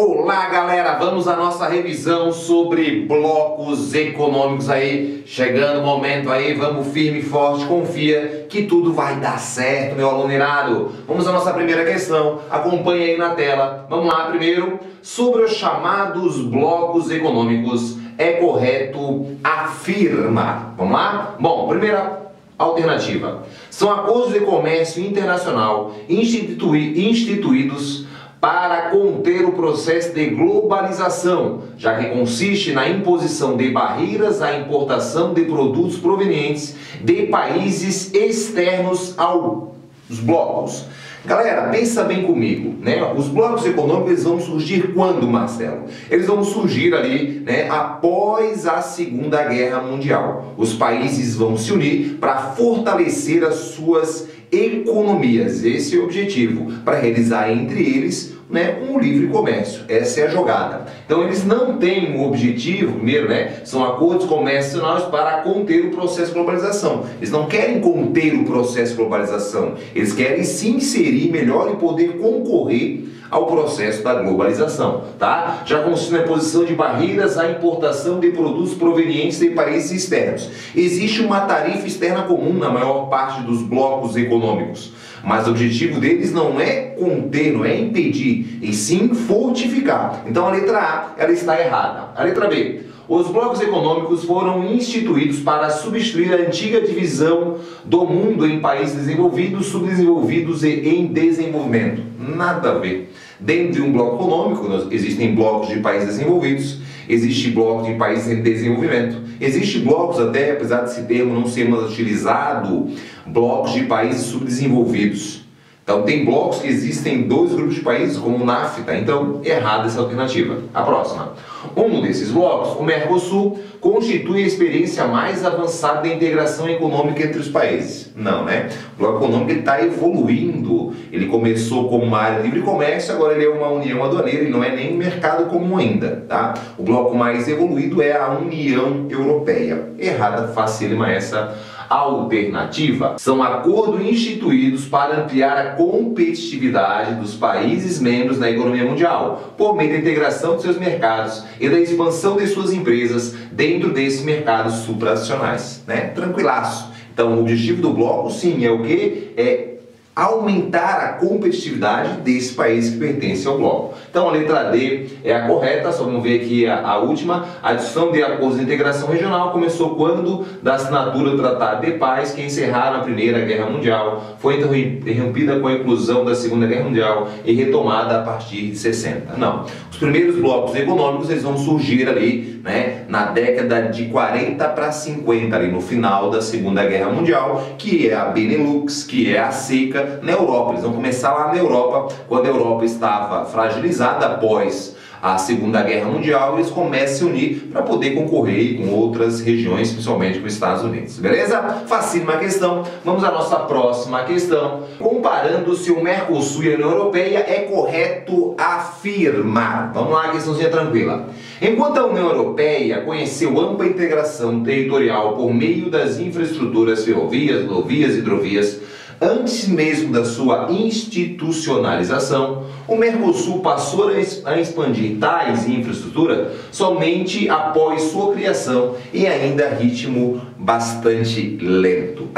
Olá galera, vamos à nossa revisão sobre blocos econômicos aí, chegando o momento aí, vamos firme e forte, confia que tudo vai dar certo, meu aluno irado. Vamos à nossa primeira questão, acompanha aí na tela. Vamos lá, primeiro, sobre os chamados blocos econômicos, é correto afirmar. Vamos lá? Bom, primeira alternativa, são acordos de comércio internacional instituídos para conter o processo de globalização, já que consiste na imposição de barreiras à importação de produtos provenientes de países externos aos blocos. Galera, pensa bem comigo, né? Os blocos econômicos eles vão surgir quando, Marcelo? Eles vão surgir ali, né, após a Segunda Guerra Mundial. Os países vão se unir para fortalecer as suas economias. Esse é o objetivo, para realizar entre eles, né, um livre comércio. Essa é a jogada. Então eles não têm um objetivo, primeiro, né, são acordos comerciais para conter o processo de globalização. Eles não querem conter o processo de globalização, eles querem se inserir melhor e poder concorrer ao processo da globalização, tá? Já consiste na imposição de barreiras à importação de produtos provenientes de países externos. Existe uma tarifa externa comum na maior parte dos blocos econômicos, mas o objetivo deles não é conter, não é impedir, e sim fortificar. Então a letra A, ela está errada. A letra B, os blocos econômicos foram instituídos para substituir a antiga divisão do mundo em países desenvolvidos, subdesenvolvidos e em desenvolvimento. Nada a ver. Dentro de um bloco econômico, existem blocos de países desenvolvidos, existe bloco de países em desenvolvimento, existe blocos até, apesar desse termo não ser mais utilizado, blocos de países subdesenvolvidos. Então tem blocos que existem em dois grupos de países, como o NAFTA. Então, errada essa alternativa. A próxima. Um desses blocos, o Mercosul, constitui a experiência mais avançada da integração econômica entre os países. Não, né? O bloco econômico está evoluindo. Ele começou como uma área de livre comércio, agora ele é uma união aduaneira, ele não é nem mercado comum ainda, tá? O bloco mais evoluído é a União Europeia. Errada, facílima essa alternativa. São acordos instituídos para ampliar a competitividade dos países membros na economia mundial, por meio da integração de seus mercados e da expansão de suas empresas dentro desses mercados supranacionais, né? Tranquilaço. Então, o objetivo do bloco, sim, é o quê? É aumentar a competitividade desse país que pertence ao bloco. Então a letra D é a correta, só vamos ver aqui a última. A adição de acordos de integração regional começou quando da assinatura do Tratado de Paz, que encerraram a Primeira Guerra Mundial, foi interrompida com a inclusão da Segunda Guerra Mundial e retomada a partir de 60. Não, os primeiros blocos econômicos eles vão surgir ali, né, na década de 40 para 50, ali no final da Segunda Guerra Mundial, que é a Benelux, que é a SECA, na Europa. Eles vão começar lá na Europa, quando a Europa estava fragilizada após a Segunda Guerra Mundial, eles começam a se unir para poder concorrer com outras regiões, principalmente com os Estados Unidos. Beleza? Facílima questão. Vamos à nossa próxima questão. Comparando se o Mercosul e a União Europeia, é correto afirmar. Vamos lá, questãozinha tranquila. Enquanto a União Europeia conheceu ampla integração territorial por meio das infraestruturas ferrovias, rodovias e hidrovias, antes mesmo da sua institucionalização, o Mercosul passou a expandir tais infraestruturas somente após sua criação e ainda a ritmo bastante lento.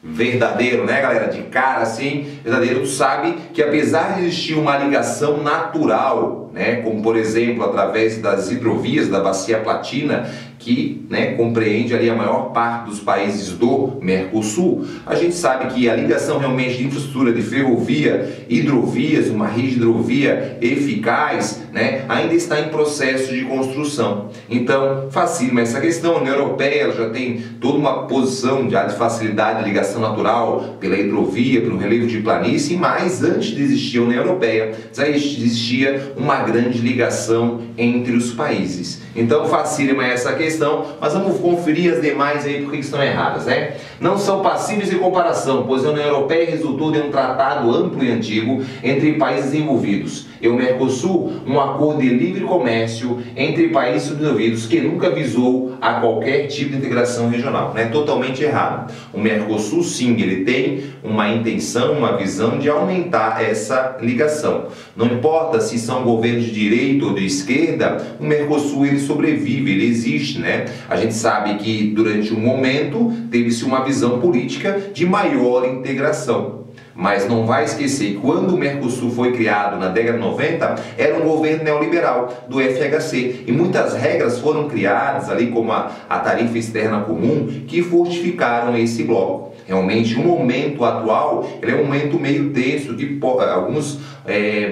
Verdadeiro, né, galera? De cara assim, verdadeiro. Tu sabe que apesar de existir uma ligação natural, né, como por exemplo através das hidrovias da Bacia Platina, que, né, compreende ali a maior parte dos países do Mercosul, a gente sabe que a ligação realmente de infraestrutura de ferrovia, hidrovias, uma rede de hidrovia eficaz, né, ainda está em processo de construção. Então, facilita essa questão. A União Europeia ela já tem toda uma posição de facilidade de ligação natural pela hidrovia, pelo relevo de planície, mas antes de existir a União Europeia, já existia uma grande ligação entre os países. Então, facilita essa questão. questão, mas vamos conferir as demais aí porque estão erradas, né? Não são passíveis de comparação, pois a União Europeia resultou de um tratado amplo e antigo entre países envolvidos, e o Mercosul, um acordo de livre comércio entre países subdesenvolvidos que nunca visou a qualquer tipo de integração regional, né? Totalmente errado. O Mercosul, sim, ele tem uma intenção, uma visão de aumentar essa ligação. Não importa se são governos de direita ou de esquerda, o Mercosul ele sobrevive, ele existe, né? A gente sabe que durante um momento teve-se uma visão política de maior integração. Mas não vai esquecer que quando o Mercosul foi criado na década de 90, era um governo neoliberal do FHC. E muitas regras foram criadas ali, como a tarifa externa comum, que fortificaram esse bloco. Realmente, o momento atual ele é um momento meio tenso, que alguns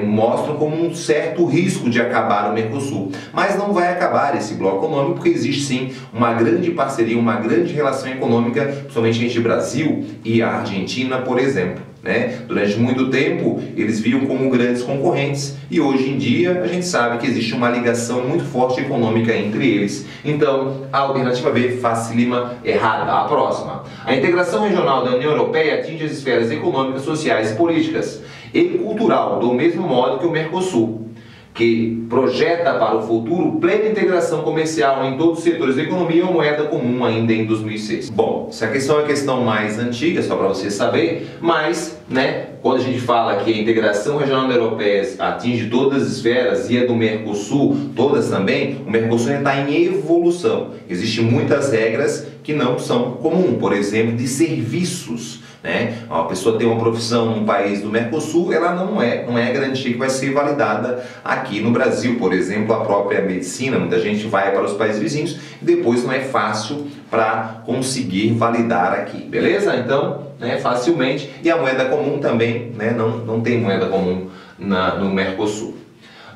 mostram como um certo risco de acabar o Mercosul. Mas não vai acabar esse bloco econômico, porque existe sim uma grande parceria, uma grande relação econômica, principalmente entre o Brasil e a Argentina, por exemplo. Durante muito tempo eles viam como grandes concorrentes e hoje em dia a gente sabe que existe uma ligação muito forte econômica entre eles. Então a alternativa B, Face Lima, errada. A próxima: a integração regional da União Europeia atinge as esferas econômicas, sociais, políticas e cultural do mesmo modo que o Mercosul, que projeta para o futuro plena integração comercial em todos os setores da economia ou moeda comum ainda em 2006. Bom, essa questão é uma questão mais antiga, só para você saber, mas, quando a gente fala que a integração regional da europeia atinge todas as esferas e a do Mercosul, todas também, o Mercosul está em evolução. Existem muitas regras que não são comuns, por exemplo, de serviços. Uma pessoa tem uma profissão num país do Mercosul, ela não é garantia que vai ser validada aqui no Brasil. Por exemplo, a própria medicina, muita gente vai para os países vizinhos e depois não é fácil para conseguir validar aqui, beleza? Então, facilmente. E a moeda comum também, não tem moeda comum no Mercosul.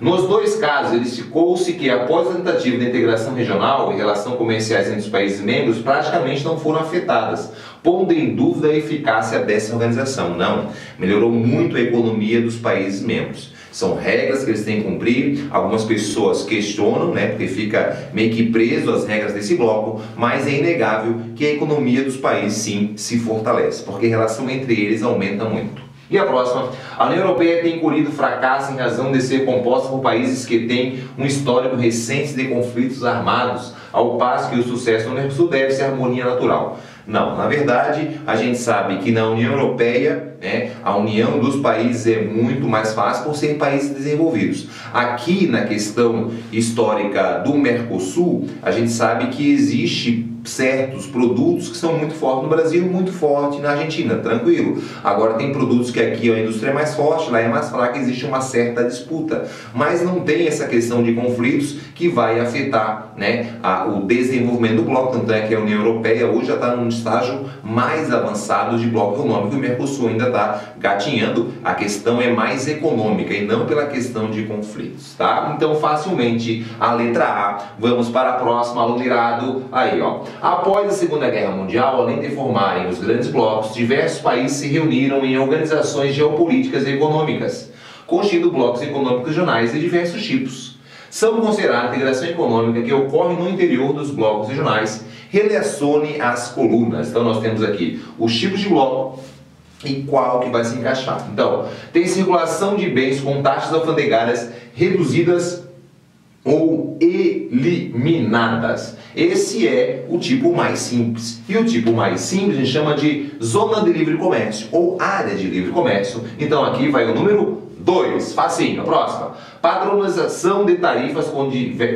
Nos dois casos, verificou-se que após a tentativa de integração regional e relações comerciais entre os países membros praticamente não foram afetadas, pondo em dúvida a eficácia dessa organização. Não, melhorou muito a economia dos países membros. São regras que eles têm que cumprir, algumas pessoas questionam, porque fica meio que preso às regras desse bloco, mas é inegável que a economia dos países sim se fortalece, porque a relação entre eles aumenta muito. E a próxima: a União Europeia tem colhido fracasso em razão de ser composta por países que têm um histórico recente de conflitos armados, ao passo que o sucesso no Mercosul deve-se à harmonia natural. Não, na verdade, a gente sabe que na União Europeia, a união dos países é muito mais fácil por serem países desenvolvidos. Aqui, na questão histórica do Mercosul, a gente sabe que existe certos produtos que são muito fortes no Brasil e muito forte na Argentina, tranquilo. Agora tem produtos que aqui a indústria é mais forte, lá é mais fraca, existe uma certa disputa. Mas não tem essa questão de conflitos que vai afetar o desenvolvimento do bloco, tanto é que a União Europeia hoje já está num estágio mais avançado de bloco econômico e o Mercosul ainda está gatinhando. A questão é mais econômica e não pela questão de conflitos, tá? Então facilmente a letra A. Vamos para a próxima, aluno irado. Aí, ó. Após a Segunda Guerra Mundial, além de formarem os grandes blocos, diversos países se reuniram em organizações geopolíticas e econômicas, constituindo blocos econômicos regionais de diversos tipos. São consideradas a integração econômica que ocorre no interior dos blocos regionais. Relacione as colunas. Então nós temos aqui os tipos de bloco e qual que vai se encaixar. Então, tem circulação de bens com taxas alfandegárias reduzidas ou eliminadas. Esse é o tipo mais simples. E o tipo mais simples a gente chama de zona de livre comércio ou área de livre comércio. Então aqui vai o número 2. Facinho. A próxima: padronização de tarifas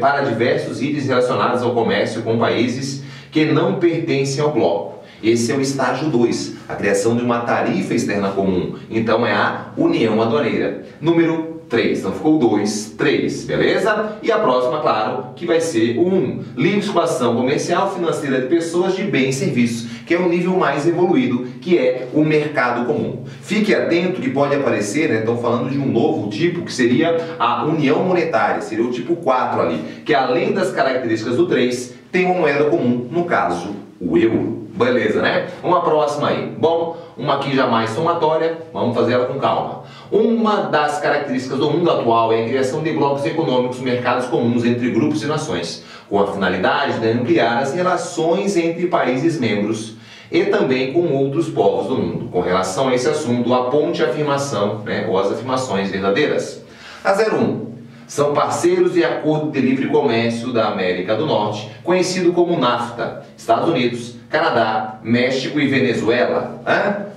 para diversos itens relacionados ao comércio com países que não pertencem ao bloco. Esse é o estágio 2, a criação de uma tarifa externa comum. Então é a união aduaneira. Número 3, então ficou 2, 3, beleza? E a próxima, claro, que vai ser o 1, livre circulação comercial financeira de pessoas, de bens e serviços, que é o nível mais evoluído, que é o mercado comum. Fique atento que pode aparecer, estão falando de um novo tipo, que seria a união monetária, seria o tipo 4 ali, que além das características do 3, tem uma moeda comum, no caso, o euro. Beleza, né? Uma próxima aí. Bom, uma aqui já mais somatória, vamos fazer ela com calma. Uma das características do mundo atual é a criação de blocos econômicos, mercados comuns entre grupos e nações, com a finalidade de ampliar as relações entre países membros e também com outros povos do mundo. Com relação a esse assunto, aponte a afirmação, ou as afirmações verdadeiras. A 01. São parceiros de Acordo de Livre Comércio da América do Norte, conhecido como NAFTA, Estados Unidos, Canadá, México e Venezuela.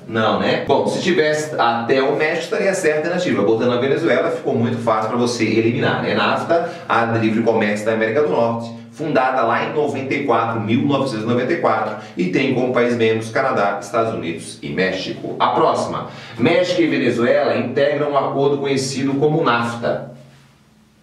Não, né? Bom, se tivesse até o México, estaria certa a alternativa. Botando a Venezuela, ficou muito fácil para você eliminar, né? NAFTA, a de Livre Comércio da América do Norte, fundada lá em 1994, e tem como país membros Canadá, Estados Unidos e México. A próxima. México e Venezuela integram um acordo conhecido como NAFTA.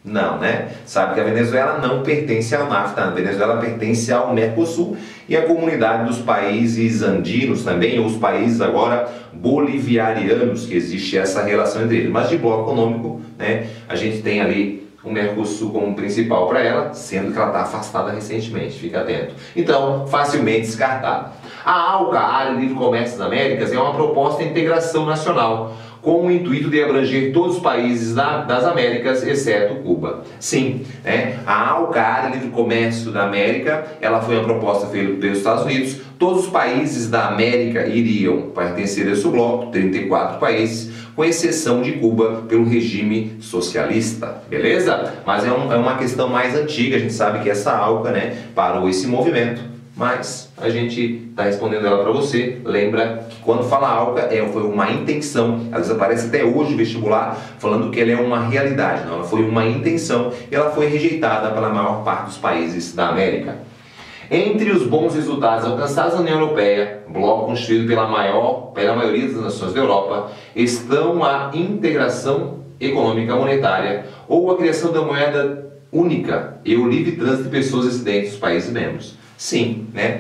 Não, né? Sabe que a Venezuela não pertence ao NAFTA, a Venezuela pertence ao Mercosul e à comunidade dos países andinos também, ou os países agora bolivarianos, que existe essa relação entre eles. Mas de bloco econômico, né, a gente tem ali o Mercosul como principal para ela, sendo que ela está afastada recentemente, fica atento. Então, facilmente descartada. A ALCA, a Área de Livre Comércio das Américas, é uma proposta de integração nacional, com o intuito de abranger todos os países das Américas, exceto Cuba. Sim, né? A ALCA, a Área de Livre Comércio da América, ela foi uma proposta feita pelos Estados Unidos. Todos os países da América iriam pertencer a esse bloco, 34 países, com exceção de Cuba, pelo regime socialista, beleza? Mas é uma questão mais antiga, a gente sabe que essa ALCA, né, parou esse movimento, mas a gente está respondendo ela para você. Lembra que quando fala ALCA, foi uma intenção, às vezes aparece até hoje o vestibular falando que ela é uma realidade, não, ela foi uma intenção e ela foi rejeitada pela maior parte dos países da América. Entre os bons resultados alcançados na União Europeia, bloco constituído pela maioria das nações da Europa, estão a integração econômica monetária ou a criação da moeda única e o livre trânsito de pessoas residentes dos países membros. Sim, né?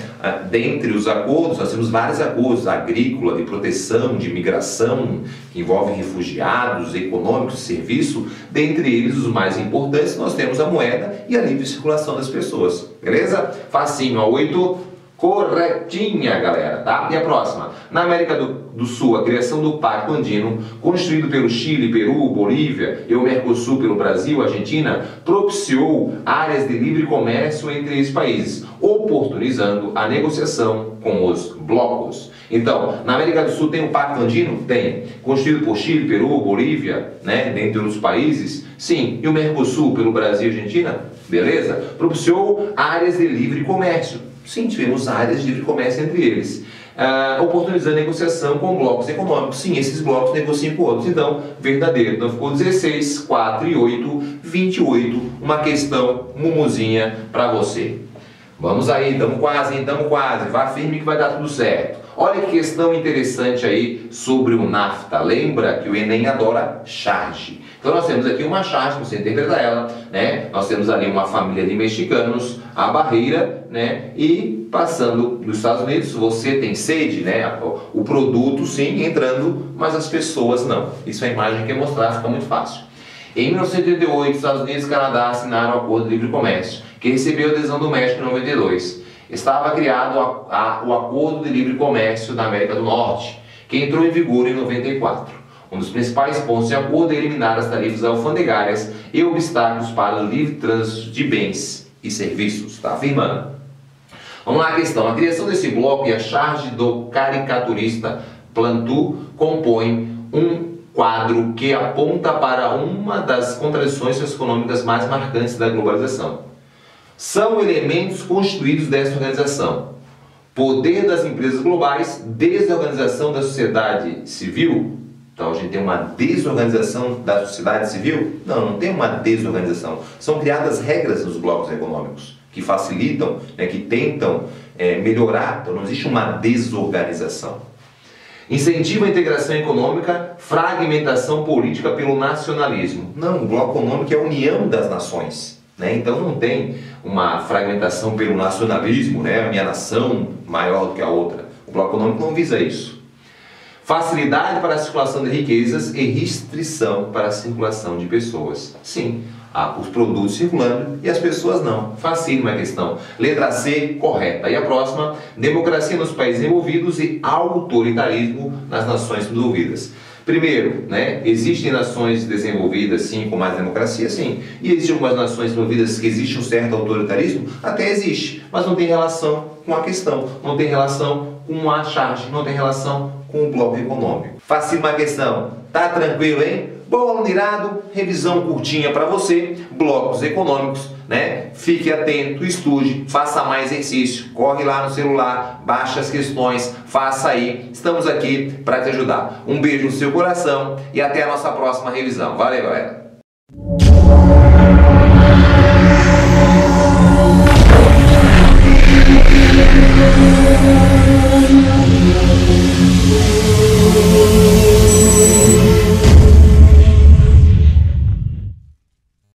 Dentre os acordos, nós temos vários acordos: agrícola, de proteção, de imigração, que envolvem refugiados, econômicos, serviço. Dentre eles, os mais importantes, nós temos a moeda e a livre circulação das pessoas. Beleza? Facinho, a 8. Corretinha, galera, tá? E a próxima. Na América do Sul, a criação do Pacto Andino, construído pelo Chile, Peru, Bolívia e o Mercosul pelo Brasil, Argentina, propiciou áreas de livre comércio entre esses países, oportunizando a negociação com os blocos. Então, na América do Sul tem o Pacto Andino? Tem. Construído por Chile, Peru, Bolívia, né, dentre outros países? Sim. E o Mercosul pelo Brasil e Argentina? Beleza? Propiciou áreas de livre comércio. Sim, tivemos áreas de livre comércio entre eles, oportunizando a negociação com blocos econômicos. Sim, esses blocos negociam com outros. Então, verdadeiro. Então ficou 16, 4 e 8, 28. Uma questão mumuzinha para você. Vamos aí, estamos quase, hein? Estamos quase. Vá firme que vai dar tudo certo. Olha que questão interessante aí sobre o NAFTA. Lembra que o Enem adora charge. Então nós temos aqui uma charge, você interpreta ela, né? Nós temos ali uma família de mexicanos, a barreira, né? E passando dos Estados Unidos, você tem sede, né? O produto sim entrando, mas as pessoas não. Isso é a imagem que eu mostrar, fica muito fácil. Em 1988, Estados Unidos e Canadá assinaram o Acordo de Livre Comércio, que recebeu a adesão do México em 92. Estava criado o Acordo de Livre Comércio da América do Norte, que entrou em vigor em 94. Um dos principais pontos de acordo é eliminar as tarifas alfandegárias e obstáculos para o livre trânsito de bens e serviços. Está afirmando. Vamos lá a questão. A criação desse bloco e a charge do caricaturista Plantu compõem um quadro que aponta para uma das contradições socioeconômicas mais marcantes da globalização. São elementos constituídos dessa organização: poder das empresas globais, desorganização da sociedade civil. Então a gente tem uma desorganização da sociedade civil? Não, não tem uma desorganização. São criadas regras nos blocos econômicos que facilitam, né, que tentam melhorar. Então não existe uma desorganização. Incentiva a integração econômica, fragmentação política pelo nacionalismo. Não, o bloco econômico é a união das nações, né? Então não tem uma fragmentação pelo nacionalismo, né? A minha nação maior do que a outra. O bloco econômico não visa isso. Facilidade para a circulação de riquezas e restrição para a circulação de pessoas. Sim, há os produtos circulando e as pessoas não. Facilita uma questão. Letra C, correta. E a próxima: democracia nos países envolvidos e autoritarismo nas nações desenvolvidas. Primeiro, né, existem nações desenvolvidas, sim, com mais democracia, sim. E existem algumas nações desenvolvidas que existe um certo autoritarismo? Até existe, mas não tem relação com a questão, não tem relação com a charge, não tem relação com o bloco econômico. Facilita a questão. Tá tranquilo, hein? Bom, aluno irado, revisão curtinha para você, blocos econômicos, né? Fique atento, estude, faça mais exercício, corre lá no celular, baixa as questões, faça aí. Estamos aqui para te ajudar. Um beijo no seu coração e até a nossa próxima revisão. Valeu, galera!